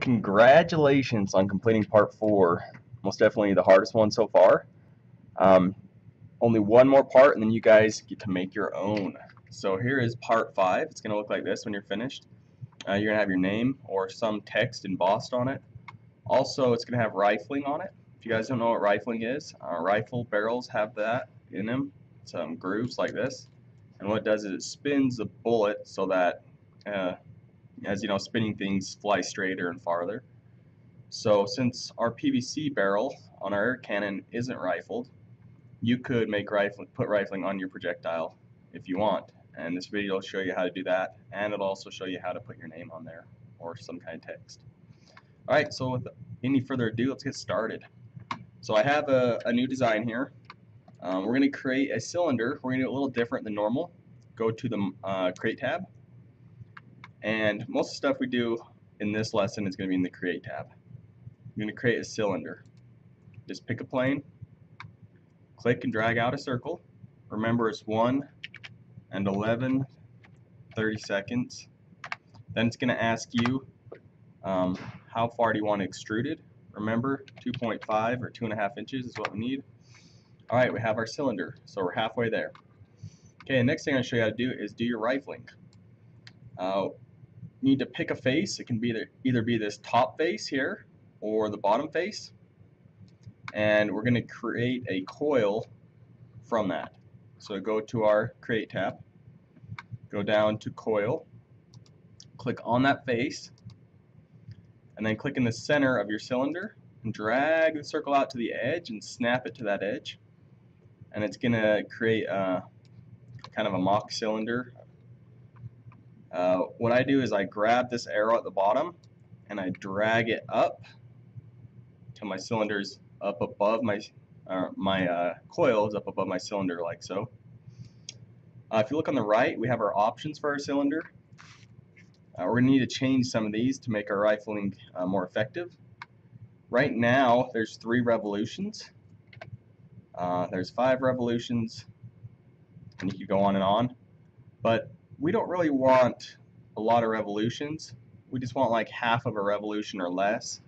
Congratulations on completing part 4. Most definitely the hardest one so far. Only one more part and then you guys get to make your own. So here is part 5. It's going to look like this when you're finished. You're going to have your name or some text embossed on it. Also, it's going to have rifling on it. If you guys don't know what rifling is, rifle barrels have that in them. Some grooves like this. And what it does is it spins the bullet so that as you know, spinning things fly straighter and farther. So since our PVC barrel on our air cannon isn't rifled, you could put rifling on your projectile if you want. And this video will show you how to do that, and it'll also show you how to put your name on there or some kind of text. Alright, so with any further ado, let's get started. So I have a new design here. We're going to create a cylinder. We're going to do it a little different than normal. Go to the Create tab. And most of the stuff we do in this lesson is going to be in the Create tab. I'm going to create a cylinder. Just pick a plane, click and drag out a circle. Remember it's 1 and 11 30-seconds. Then it's going to ask you how far do you want to extrude it. Remember 2.5 or 2.5 inches is what we need. Alright, we have our cylinder, so we're halfway there. Okay, the next thing I'm going to show you how to do is do your rifling. You need to pick a face. It can be either be this top face here or the bottom face, and we're going to create a coil from that. So go to our Create tab, go down to Coil, click on that face, and then click in the center of your cylinder and drag the circle out to the edge and snap it to that edge, and it's going to create kind of a mock cylinder. What I do is I grab this arrow at the bottom and I drag it up till my cylinder's up above my coil is up above my cylinder, like so. If you look on the right, we have our options for our cylinder. We're going to need to change some of these to make our rifling more effective. Right now, there's 3 revolutions. There's 5 revolutions, and you could go on and on. But we don't really want a lot of revolutions. We just want like half of a revolution or less,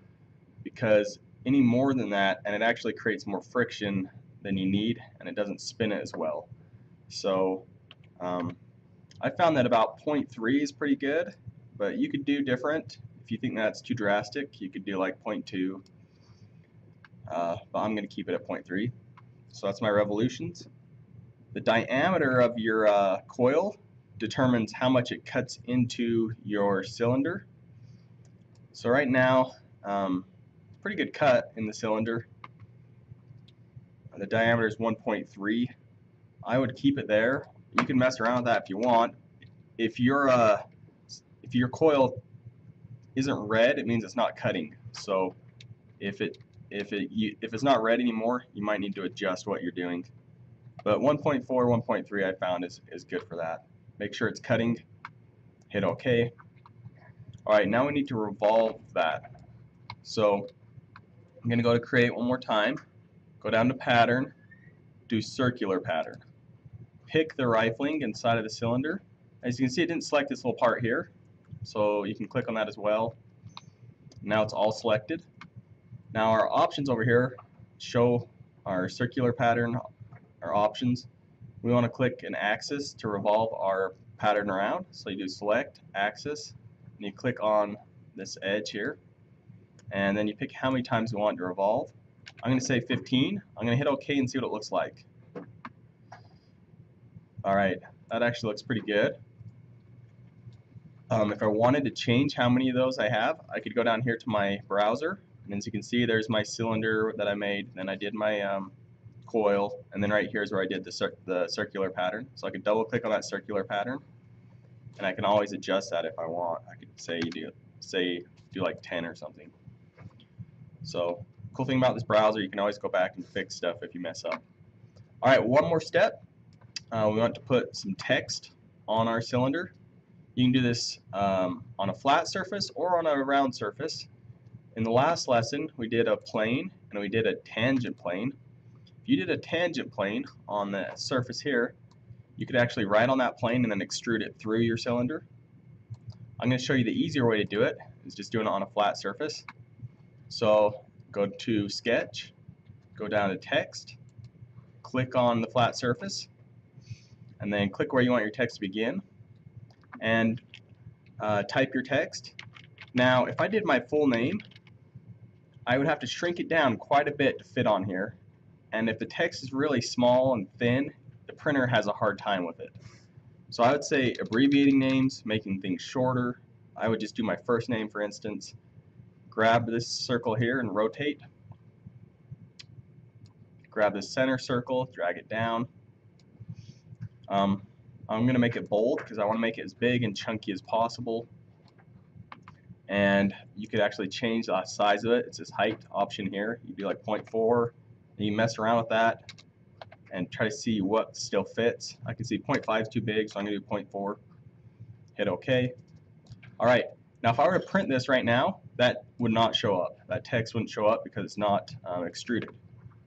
because any more than that, and it actually creates more friction than you need, and it doesn't spin it as well. So I found that about 0.3 is pretty good, but you could do different. If you think that's too drastic, you could do like 0.2, but I'm going to keep it at 0.3. So that's my revolutions. The diameter of your coil determines how much it cuts into your cylinder. So right now, pretty good cut in the cylinder. The diameter is 1.3. I would keep it there. You can mess around with that if you want. If your coil isn't red, it means it's not cutting. So if it's not red anymore, you might need to adjust what you're doing. But 1.4, 1.3 I found is good for that. Make sure it's cutting. Hit OK. Alright, now we need to revolve that. So I'm going to go to Create one more time. Go down to Pattern. Do Circular Pattern. Pick the rifling inside of the cylinder. As you can see, it didn't select this little part here. So you can click on that as well. Now it's all selected. Now our options over here show our circular pattern, our options. We want to click an axis to revolve our pattern around. So you do select axis and you click on this edge here, and then you pick how many times you want to revolve. I'm going to say 15. I'm going to hit OK and see what it looks like. Alright, that actually looks pretty good. If I wanted to change how many of those I have, I could go down here to my browser, and as you can see, there's my cylinder that I made. Then I did my coil, and then right here is where I did the circular pattern. So I could double click on that circular pattern, and I can always adjust that if I want. I could say do like 10 or something. So cool thing about this browser, you can always go back and fix stuff if you mess up. Alright, one more step. We want to put some text on our cylinder. You can do this on a flat surface or on a round surface. In the last lesson, we did a plane and we did a tangent plane. If you did a tangent plane on the surface here, you could actually write on that plane and then extrude it through your cylinder. I'm going to show you the easier way to do it. is just doing it on a flat surface. So go to Sketch, go down to Text, click on the flat surface, and then click where you want your text to begin, and type your text. Now, if I did my full name, I would have to shrink it down quite a bit to fit on here, and if the text is really small and thin, the printer has a hard time with it. So I would say abbreviating names, making things shorter. I would just do my first name, for instance. Grab this circle here and rotate. Grab this center circle, drag it down. I'm going to make it bold because I want to make it as big and chunky as possible. And you could actually change the size of it. It's this height option here. You do like 0.4, and you mess around with that and try to see what still fits. I can see 0.5 is too big, so I'm going to do 0.4. Hit OK. All right. Now, if I were to print this right now, that would not show up. That text wouldn't show up because it's not extruded.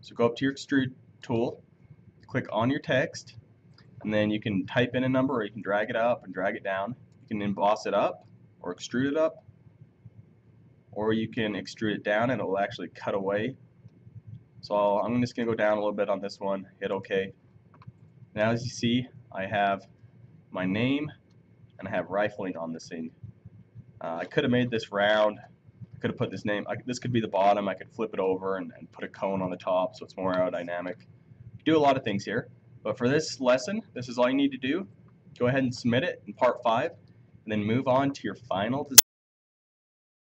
So go up to your extrude tool, click on your text, and then you can type in a number, or you can drag it up and drag it down. You can emboss it up or extrude it up, or you can extrude it down and it will actually cut away. So I'm just going to go down a little bit on this one, hit OK. Now as you see, I have my name and I have rifling on this thing. I could have made this round. I could have put this name. This could be the bottom. I could flip it over and put a cone on the top so it's more aerodynamic. You do a lot of things here. But for this lesson, this is all you need to do. Go ahead and submit it in part 5, and then move on to your final design.